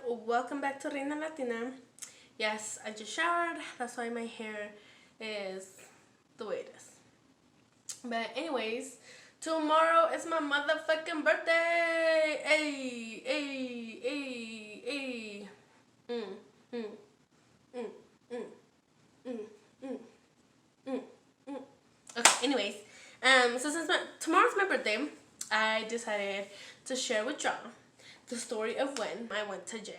welcome back to Reina Latina. Yes, I just showered, that's why my hair is the way it is. But anyways, tomorrow is my motherfucking birthday! Hey, hey, hey, hey. Mm, mm, mm, mm, mm, mm, mm, mm. Okay, anyways, so since tomorrow's my birthday, I decided to share with y'all the story of when I went to jail.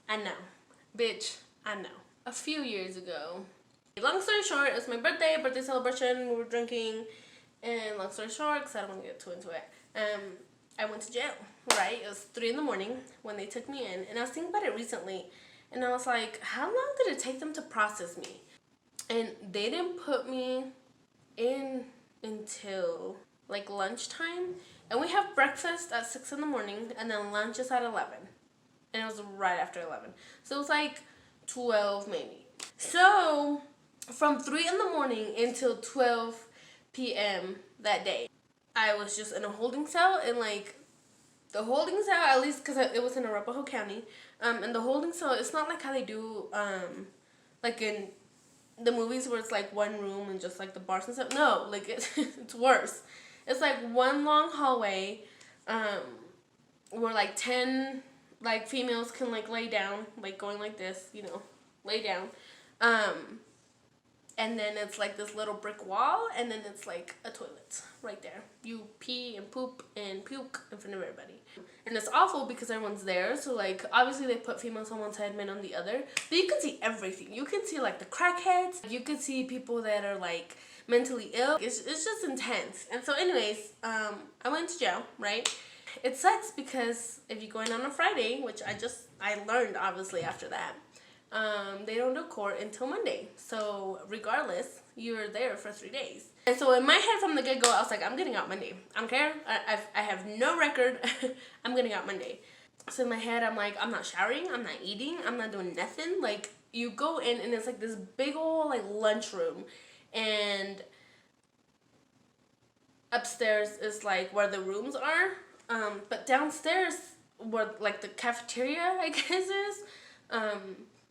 I know. Bitch, I know. A few years ago. Long story short, it was my birthday celebration, we were drinking, and long story short, because I don't want to get too into it, I went to jail, right? It was 3 in the morning when they took me in, and I was thinking about it recently, and I was like, how long did it take them to process me? And they didn't put me in until like lunchtime, and we have breakfast at 6 in the morning, and then lunch is at 11. And it was right after 11. So it was like 12 maybe. So from 3 in the morning until 12 p.m. that day, I was just in a holding cell. And like the holding cell, at least because it was in Arapahoe County, and the holding cell, it's not like how they do like in the movies where it's like one room and just like the bars and stuff. No, like it's worse. It's like one long hallway where like 10 like females can like lay down, like going like this, lay down. And then it's like this little brick wall, and then it's like a toilet right there. You pee and poop and puke in front of everybody. And it's awful because everyone's there, so like obviously they put females on one side, men on the other. But you can see everything. You can see like the crackheads. You can see people that are like mentally ill. It's just intense. And so anyways, I went to jail, right? It sucks because if you go in on a Friday, which I learned obviously after that, they don't do court until Monday. So regardless, you're there for 3 days. And so in my head from the get-go, I was like, I'm getting out Monday. I don't care. I have no record. I'm getting out Monday. So in my head, I'm like, I'm not showering. I'm not eating. I'm not doing nothing. Like, you go in and it's like this big old like lunchroom. And upstairs is like where the rooms are. But downstairs, where like the cafeteria, I guess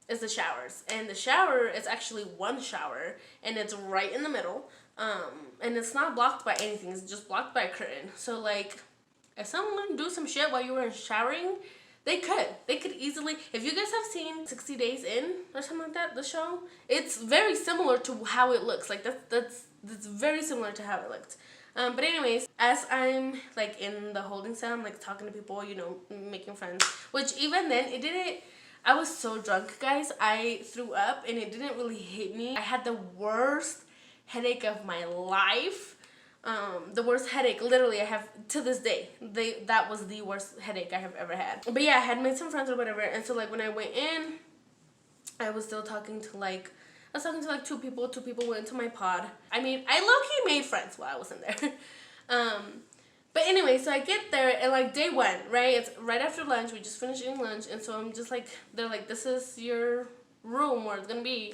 is the showers. And the shower is actually one shower, and it's right in the middle. And it's not blocked by anything. It's just blocked by a curtain. So like, if someone do some shit while you were showering, they could easily. If you guys have seen 60 Days In or something like that, the show, it's very similar to how it looks. Like that's very similar to how it looked. But anyways, as I'm like in the holding cell, I'm like talking to people, making friends. Which even then, it didn't. I was so drunk, guys. I threw up and it didn't really hit me. I had the worst headache of my life. The worst headache, literally, I have to this day. That was the worst headache I have ever had. But yeah, I had made some friends or whatever. And so like when I went in, I was still talking to like two people. Two people went into my pod. I mean, I low-key made friends while I was in there. But anyway, so I get there and like day one, right? It's right after lunch. We just finished eating lunch. And so I'm just like, they're like, this is your room where it's going to be.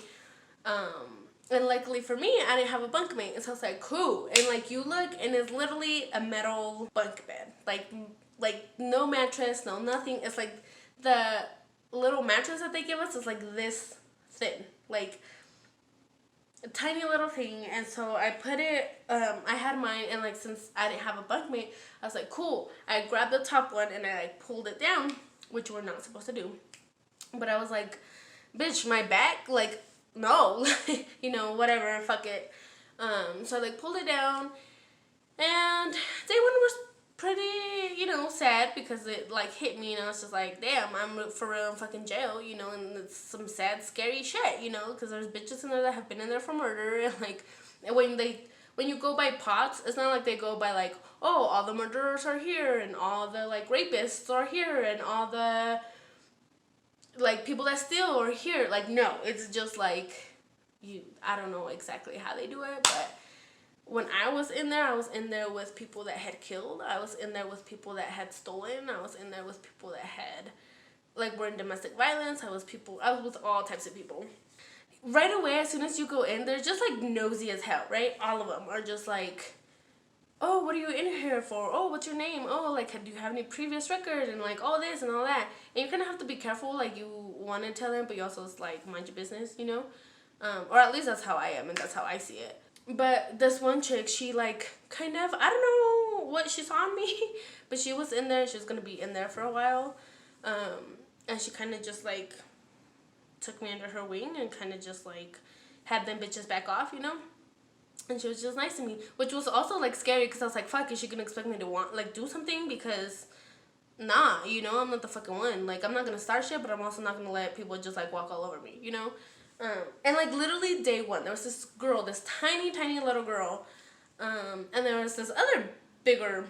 And luckily for me, I didn't have a bunk mate. And so I was like, cool. And like you look and it's literally a metal bunk bed. Like no mattress, no nothing. It's like the little mattress that they give us is like this thin. Like a tiny little thing. And so I put it, I had mine, and like since I didn't have a bunkmate, I was like, cool. I grabbed the top one and I like pulled it down, which we're not supposed to do. But I was like, bitch, my back, like, no. Whatever, fuck it. So I like pulled it down, and day one was pretty, sad because it like hit me, and I was just like, damn, I'm for real in fucking jail, and it's some sad, scary shit, because there's bitches in there that have been in there for murder, and like, when you go by pots, it's not like they go by like, oh, all the murderers are here, and all the like rapists are here, and all the like people that steal are here. Like, no, it's just like, I don't know exactly how they do it, but when I was in there with people that had killed. I was in there with people that had stolen. I was in there with people that had, like, were in domestic violence. I was with all types of people. Right away, as soon as you go in, they're just, like, nosy as hell, right? All of them are just, like, oh, what are you in here for? Oh, what's your name? Oh, like, do you have any previous record? And like all this and all that. And you kind of have to be careful. Like, you want to tell them, but you also just like mind your business, you know? Or at least that's how I am, and that's how I see it. But this one chick, she like kind of, I don't know what she saw in me, but she was in there. She was gonna be in there for a while, and she kind of just like took me under her wing and kind of just like had them bitches back off, you know. And she was just nice to me, which was also like scary because I was like, fuck, is she gonna expect me to want like do something? Because nah, you know, I'm not the fucking one. Like, I'm not gonna start shit, but I'm also not gonna let people just like walk all over me, you know. And like literally day one, there was this girl, this tiny little girl, and there was this other bigger,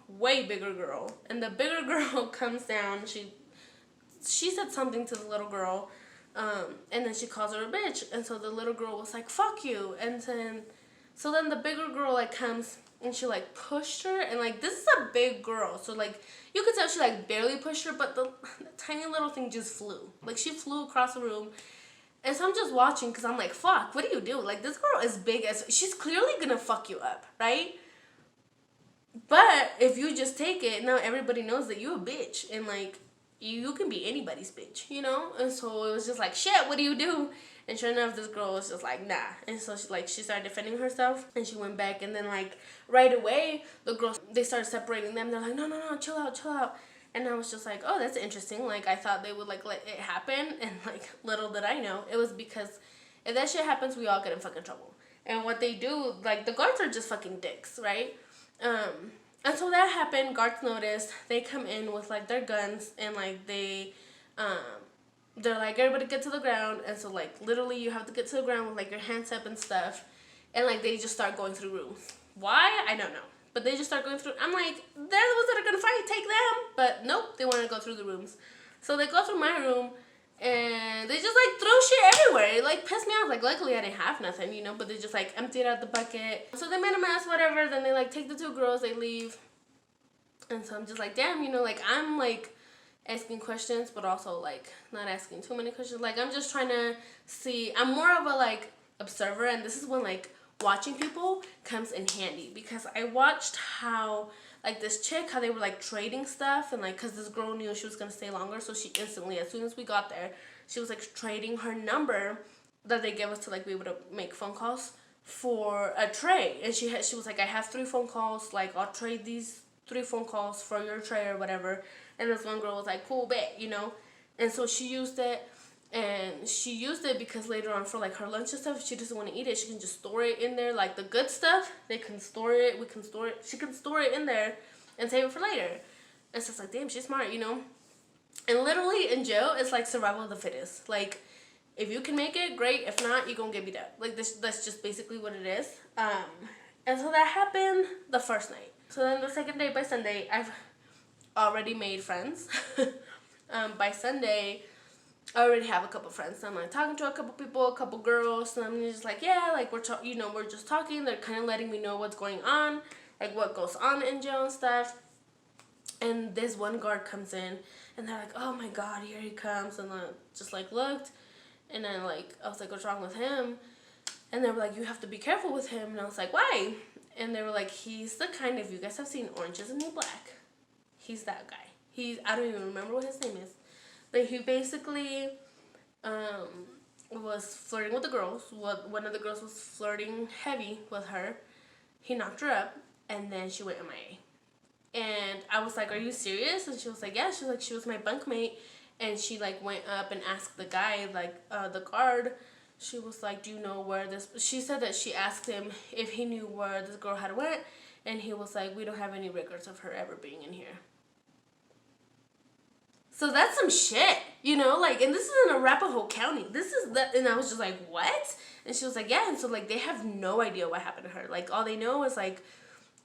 way bigger girl, and the bigger girl comes down. She said something to the little girl, and then she calls her a bitch, and so the little girl was like, "Fuck you," and then, so then the bigger girl like comes and she like pushed her, and like this is a big girl, so like you could tell she like barely pushed her, but the tiny little thing just flew, like she flew across the room. And so I'm just watching because I'm like, fuck, what do you do? Like, this girl is big as... She's clearly going to fuck you up, right? But if you just take it, now everybody knows that you a bitch. And, like, you can be anybody's bitch, you know? And so it was just like, shit, what do you do? And sure enough, this girl was just like, nah. And so she started defending herself. And she went back. And then, like, right away, the girls, they started separating them. They're like, no, chill out. And I was just like, oh, that's interesting. Like, I thought they would, like, let it happen. And, like, little did I know, it was because if that shit happens, we all get in fucking trouble. And what they do, like, the guards are just fucking dicks, right? And so that happened. Guards noticed. They come in with, like, their guns. And, like, they're like, everybody get to the ground. And so, like, literally you have to get to the ground with, like, your hands up and stuff. And, like, they just start going through rooms. Why? I don't know. But they just start going through. I'm like, they're the ones that are going to fight. Take them. But nope, they want to go through the rooms. So they go through my room. And they just, like, throw shit everywhere. It, like, pissed me off. Like, luckily I didn't have nothing, you know. But they just, like, emptied out the bucket. So they made a mess, whatever. Then they, like, take the two girls. They leave. And so I'm just like, damn, you know, like, I'm, like, asking questions. But also, like, not asking too many questions. Like, I'm just trying to see. I'm more of a, like, observer. And this is when, like, watching people comes in handy, because I watched how, like, this chick, how they were, like, trading stuff, and, like, because this girl knew she was going to stay longer, so she instantly, as soon as we got there, she was, like, trading her number that they gave us to, like, be able to make phone calls for a tray. And she was like, I have 3 phone calls, like, I'll trade these 3 phone calls for your tray or whatever. And this one girl was like, cool, bet, you know. And so she used it. And she used it because later on for, like, her lunch and stuff, if she doesn't want to eat it, she can just store it in there. Like, the good stuff, they can store it. We can store it. She can store it in there and save it for later. And so it's like, damn, she's smart, you know. And literally in jail, it's like survival of the fittest. Like, if you can make it, great. If not, you're going to get beat up. Like, that's just basically what it is. And so that happened the first night. So then the second day, by Sunday, I've already made friends. By Sunday, I already have a couple friends. So I'm like talking to a couple people, a couple girls, and I'm just like, yeah, like we're just talking. They're kind of letting me know what's going on, like what goes on in jail and stuff. And this one guard comes in, and they're like, oh my god, here he comes. And I just like looked, and then like I was like, what's wrong with him? And they were like, you have to be careful with him. And I was like, why? And they were like, he's the kind of, you guys have seen Orange Is the New Black. He's that guy. I don't even remember what his name is. But he basically was flirting with the girls. One of the girls was flirting heavy with her. He knocked her up, and then she went MIA. And I was like, are you serious? And she was like, yeah. She was like, she was my bunkmate. And she, like, went up and asked the guy, like, the guard. She was like, do you know where this... She said that she asked him if he knew where this girl had went. And he was like, we don't have any records of her ever being in here. So that's some shit, you know, like, and this is in Arapahoe County. This is that, and I was just like, what? And she was like, yeah. And so, like, they have no idea what happened to her. Like, all they know is, like,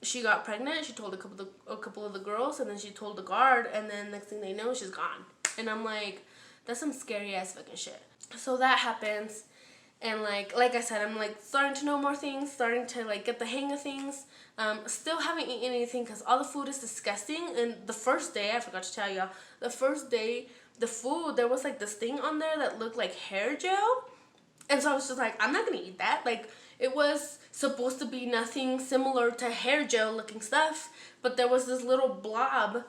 she got pregnant. She told a couple of the girls, and then she told the guard, and then next thing they know, she's gone. And I'm like, that's some scary ass fucking shit. So that happens, and like I said, I'm like starting to know more things, starting to like get the hang of things. Still haven't eaten anything because all the food is disgusting. And the first day, I forgot to tell y'all, the first day, the food, there was like this thing on there that looked like hair gel. And so I was just like, I'm not going to eat that. Like, it was supposed to be nothing similar to hair gel looking stuff, but there was this little blob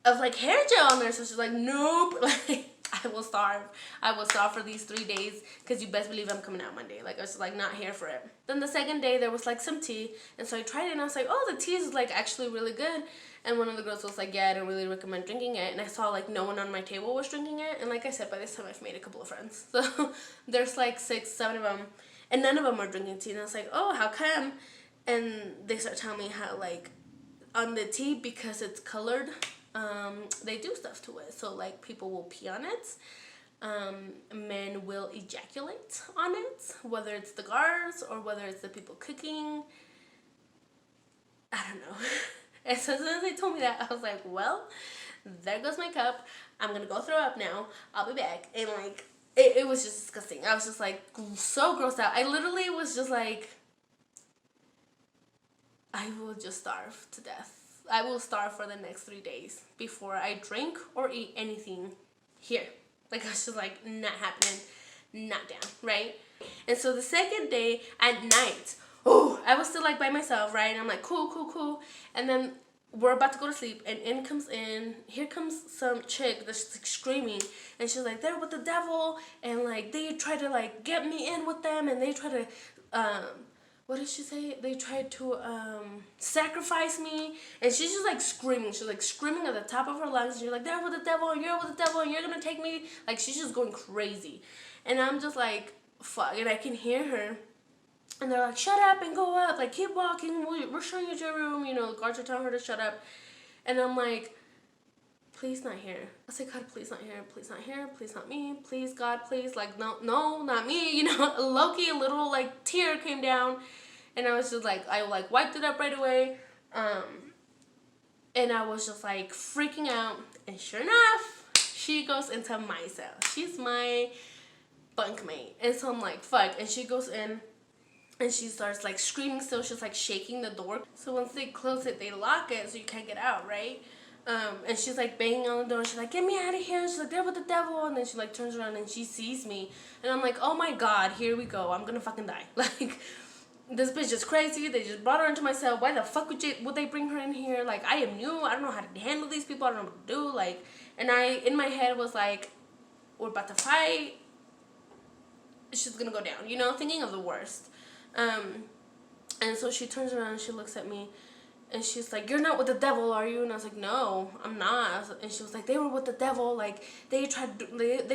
of like hair gel on there. So she's like, nope, like I will starve. I will starve for these 3 days because you best believe I'm coming out Monday. Like I was just like not here for it. Then the second day there was like some tea, and so I tried it and I was like, oh, the tea is like actually really good. And one of the girls was like, yeah, I don't really recommend drinking it. And I saw like no one on my table was drinking it. And like I said, by this time I've made a couple of friends. So there's like 6, 7 of them. And none of them are drinking tea. And I was like, oh, how come? And they start telling me how like on the tea, because it's colored, they do stuff to it. So like people will pee on it. Men will ejaculate on it. Whether it's the guards or whether it's the people cooking. I don't know. And so as soon as they told me that, I was like, well, there goes my cup. I'm going to go throw up now. I'll be back. And, like, it was just disgusting. I was just, like, so grossed out. I literally was just like, I will just starve to death. I will starve for the next 3 days before I drink or eat anything here. Like, I was just like, not happening. Not down, right? And so the second day at night, oh, I was still like by myself, right? And I'm like, cool. And then we're about to go to sleep, and here comes some chick that's like screaming, and she's like, they're with the devil, and like they try to like get me in with them, and they try to, what did she say? They tried to sacrifice me, and she's just like screaming. She's like screaming at the top of her lungs, and she's like, they're with the devil, and you're with the devil, and you're gonna take me. Like she's just going crazy, and I'm just like, fuck, and I can hear her. And they're like, shut up and go up. Like, keep walking. We're showing you your room. You know, the guards are telling her to shut up. And I'm like, please not here. I say, God, please not here. Please not here. Please not me. Please, God, please. Like, no, not me. You know, low-key, a little, like, tear came down. And I was just like, I, like, wiped it up right away. And I was just, like, freaking out. And sure enough, she goes into my cell. She's my bunkmate. And so I'm like, fuck. And she goes in. And she starts like screaming still. She's like shaking the door. So once they close it, they lock it so you can't get out, right? And she's like banging on the door. She's like, get me out of here. She's like, they're with the devil. And then she like turns around and she sees me. And I'm like, oh my God, here we go. I'm gonna fucking die. Like, this bitch is crazy. They just brought her into my cell. Why the fuck would they bring her in here? Like, I am new. I don't know how to handle these people. I don't know what to do. Like, and I, in my head was like, we're about to fight. She's gonna go down, you know, thinking of the worst. And so she turns around and she looks at me and she's like, you're not with the devil, are you? And I was like, no, I'm not. And she was like, they were with the devil. Like, they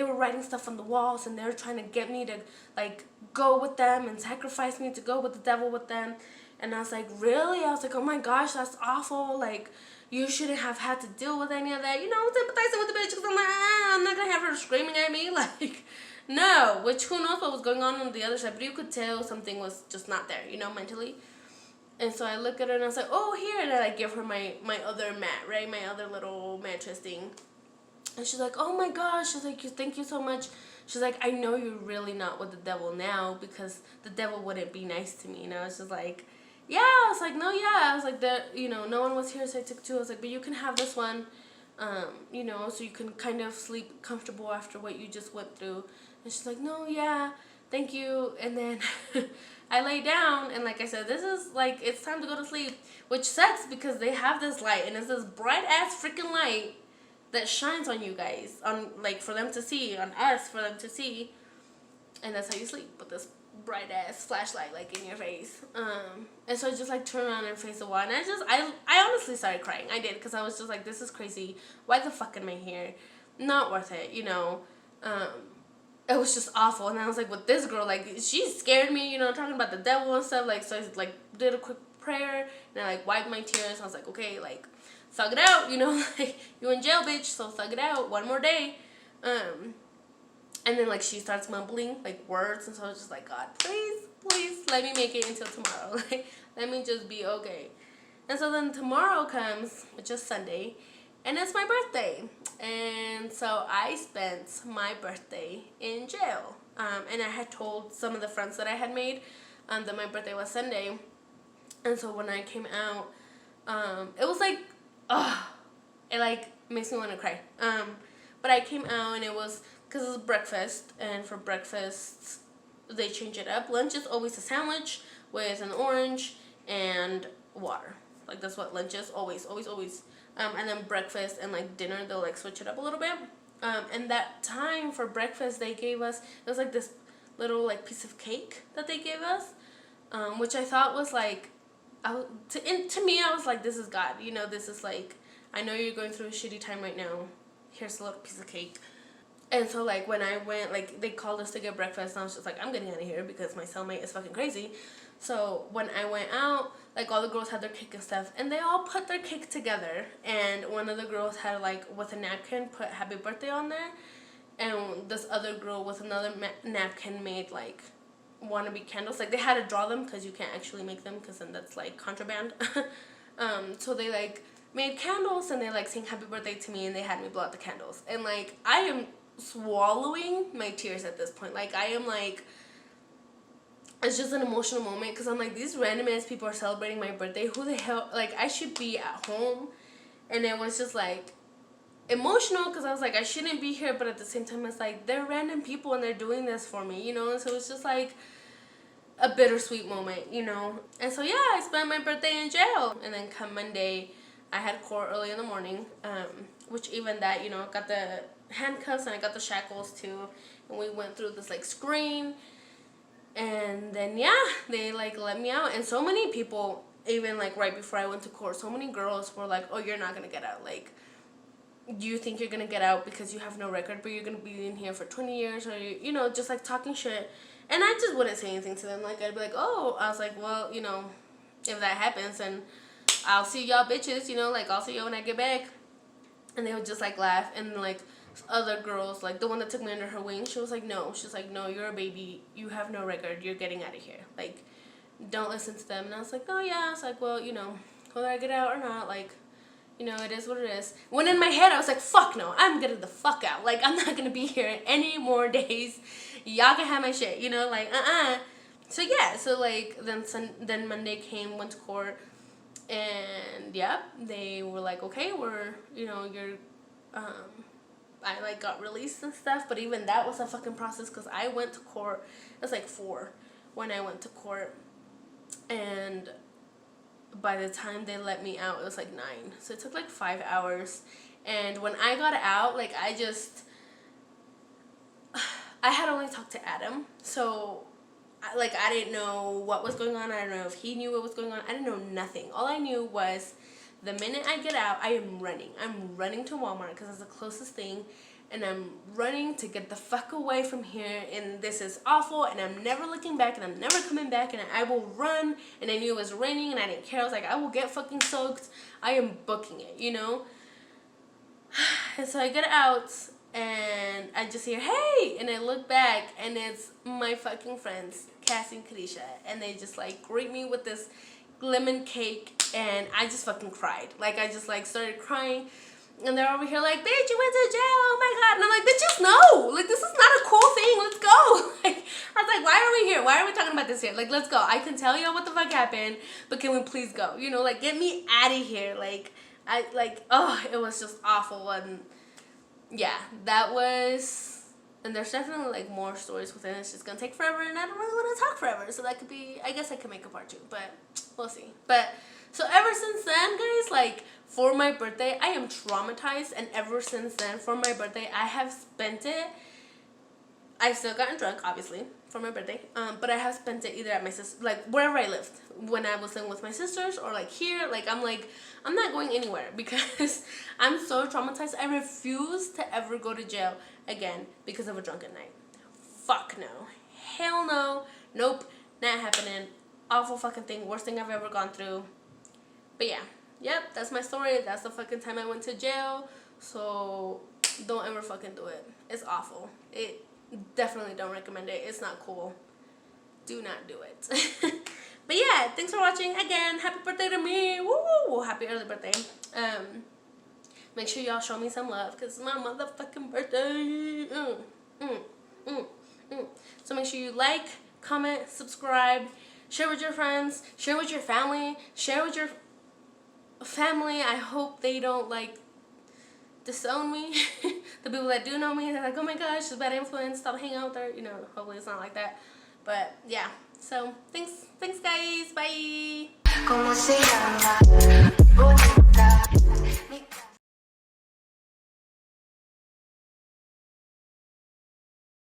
were writing stuff on the walls and they were trying to get me to, like, go with them and sacrifice me to go with the devil with them. And I was like, really? I was like, oh my gosh, that's awful. Like, you shouldn't have had to deal with any of that. You know, I'm sympathizing with the bitch because I'm like, I'm not going to have her screaming at me. Like, no, which who knows what was going on the other side, but you could tell something was just not there, you know, mentally. And so I look at her and I was like, oh, here, and I like give her my other mat, right, my other little mattress thing. And she's like, oh my gosh, she's like, thank you so much. She's like, I know you're really not with the devil now because the devil wouldn't be nice to me. And I was just like, yeah, I was like, no, yeah. I was like, you know, no one was here, so I took 2. I was like, but you can have this one, you know, so you can kind of sleep comfortable after what you just went through. And she's like, no, yeah, thank you. And then I lay down, and like I said, this is like, it's time to go to sleep, which sucks because they have this light, and it's this bright ass freaking light that shines on you guys, on like for them to see, on us for them to see, and that's how you sleep, with this bright ass flashlight like in your face. And so I just like turn around and face the wall, and I honestly started crying. I did, because I was just like, this is crazy. Why the fuck am I here? Not worth it, you know. It was just awful. And I was like, with this girl, like, she scared me, you know, talking about the devil and stuff. Like, so I like did a quick prayer and I like wiped my tears. I was like, okay, like, thug it out, you know, like, you in jail, bitch, so thug it out, one more day. And then like she starts mumbling like words, and so I was just like, God, please let me make it until tomorrow. Like, let me just be okay. And so then tomorrow comes, which is Sunday, and it's my birthday. And so I spent my birthday in jail. And I had told some of the friends that I had made that my birthday was Sunday. And so when I came out, it was like, it like makes me want to cry. But I came out, and it was because it was breakfast, and for breakfast they change it up. Lunch is always a sandwich, with an orange and water. Like that's what lunch is, always, always, always. And then breakfast and like dinner, they'll like switch it up a little bit. And that time for breakfast, they gave us, it was like this little like piece of cake that they gave us, which I thought was like, to me, I was like, this is God, you know, this is like, I know you're going through a shitty time right now, here's a little piece of cake. And so like when I went, like they called us to get breakfast, and I was just like, I'm getting out of here because my cellmate is fucking crazy. So when I went out, like all the girls had their cake and stuff, and they all put their cake together, and one of the girls had like with a napkin put happy birthday on there, and this other girl with another napkin made like wannabe candles. Like they had to draw them because you can't actually make them because then that's like contraband. So they like made candles and they like sang happy birthday to me, and they had me blow out the candles, and like I am swallowing my tears at this point. Like I am like, it's just an emotional moment because I'm like, these random ass people are celebrating my birthday. Who the hell? Like I should be at home. And it was just like emotional because I was like, I shouldn't be here, but at the same time it's like they're random people and they're doing this for me, you know. And so it's just like a bittersweet moment, you know. And so yeah, I spent my birthday in jail, and then come Monday I had court early in the morning, which even that, you know, got the handcuffs and I got the shackles too, and we went through this like screen. And then yeah, they like let me out, and so many people, even like right before I went to court, so many girls were like, oh, you're not gonna get out, like you think you're gonna get out because you have no record, but you're gonna be in here for 20 years, or you know, just like talking shit. And I just wouldn't say anything to them. Like I'd be like, oh, I was like, well, you know, if that happens, then I'll see y'all bitches, you know, like I'll see y'all when I get back. And they would just like laugh. And like other girls, like the one that took me under her wing, she was like, no, she's like, no, you're a baby, you have no record, you're getting out of here, like don't listen to them. And I was like, oh yeah. I was like, well, you know, whether I get out or not, like, you know, it is what it is. When in my head I was like, fuck no, I'm getting the fuck out, like I'm not gonna be here any more days, y'all can have my shit, you know, like so yeah, so like then Monday came, went to court, and yeah, they were like, okay, we're, you know, you're I like got released and stuff, but even that was a fucking process because I went to court. It was like 4 when I went to court, and by the time they let me out, it was like 9. So it took like 5 hours. And when I got out, like I had only talked to Adam, so I didn't know what was going on. I don't know if he knew what was going on. I didn't know nothing. All I knew was the minute I get out, I am running. I'm running to Walmart because it's the closest thing. And I'm running to get the fuck away from here. And this is awful. And I'm never looking back. And I'm never coming back. And I will run. And I knew it was raining. And I didn't care. I was like, I will get fucking soaked. I am booking it, you know? And so I get out. And I just hear, hey! And I look back. And it's my fucking friends, Cassie and Kadisha. And they just like greet me with this lemon cake, and I just fucking cried. Like I just like started crying, and they're over here like, bitch, you went to jail, oh my god. And I'm like, bitches, no, like this is not a cool thing, let's go. Like I was like, why are we here, why are we talking about this here? Like let's go. I can tell y'all what the fuck happened, but can we please go, you know, like get me out of here. Like I like, oh, it was just awful. And yeah, that was. And there's definitely like more stories within it. It's just gonna take forever, and I don't really want to talk forever. So that could be, I guess I could make a part 2, but we'll see. But so ever since then, guys, like for my birthday, I am traumatized, and ever since then, for my birthday, I have spent it. I've still gotten drunk, obviously, for my birthday. But I have spent it either at my sister, like wherever I lived, when I was living with my sisters, or like here. Like I'm not going anywhere because I'm so traumatized. I refuse to ever go to jail again because of a drunken night. Fuck no. Hell no. Nope. Not happening. Awful fucking thing. Worst thing I've ever gone through. But yeah. Yep. That's my story. That's the fucking time I went to jail. So don't ever fucking do it. It's awful. It definitely don't recommend it. It's not cool. Do not do it. But yeah, thanks for watching again. Happy birthday to me. Woo! Happy early birthday. Make sure y'all show me some love because it's my motherfucking birthday. So make sure you like, comment, subscribe, share with your friends, share with your family, share with your family. I hope they don't like disown me. The people that do know me, they're like, oh my gosh, she's a bad influence, stop hanging out with her. You know, hopefully it's not like that. But yeah, so thanks guys, bye. ¿Cómo se llama?